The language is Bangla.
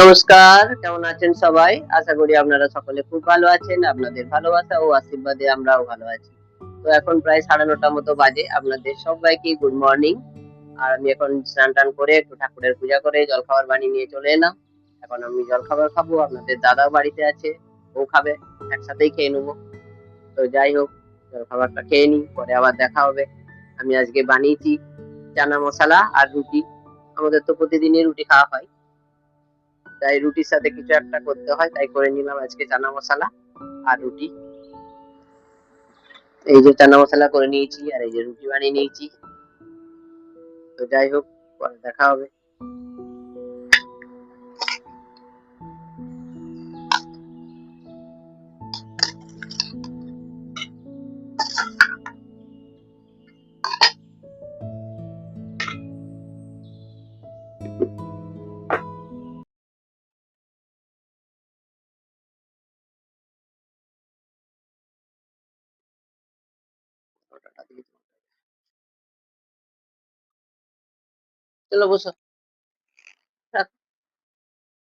নমস্কার, কেমন আছেন সবাই? আশা করি আপনারা সকলে খুব ভালো আছেন। আপনাদের ভালোবাসা ও আশীর্বাদে আমরাও ভালো আছি। তো এখন প্রায় 9:30 মতো বাজে। আপনাদের সবাইকে গুড মর্নিং। আর আমি এখন স্নান-টান করে একটু ঠাকুরের পূজা করে জলখাবার বানিয়ে নিয়ে চলে এলাম। এখন আমি জলখাবার খাবো। আপনাদের দাদাও বাড়িতে আছে, ও খাবে। একসাথেই খেয়ে নেবো। তো যাই হোক, জলখাবারটা খেয়ে নিই, পরে আবার দেখা হবে। আমি আজকে বানিয়েছি চানা মশলা আর রুটি। আমাদের তো প্রতিদিনই রুটি খাওয়া হয়। তাই রুটির সাথে কিছু একটা করতে হয়, তাই করে নিলাম আজকে চানা মশলা আর রুটি। এই যে চানা মশলা করে নিয়েছি আর এই যে রুটি বানিয়ে নিয়েছি। তো যাই হোক, পরে দেখা হবে। চলো বসো।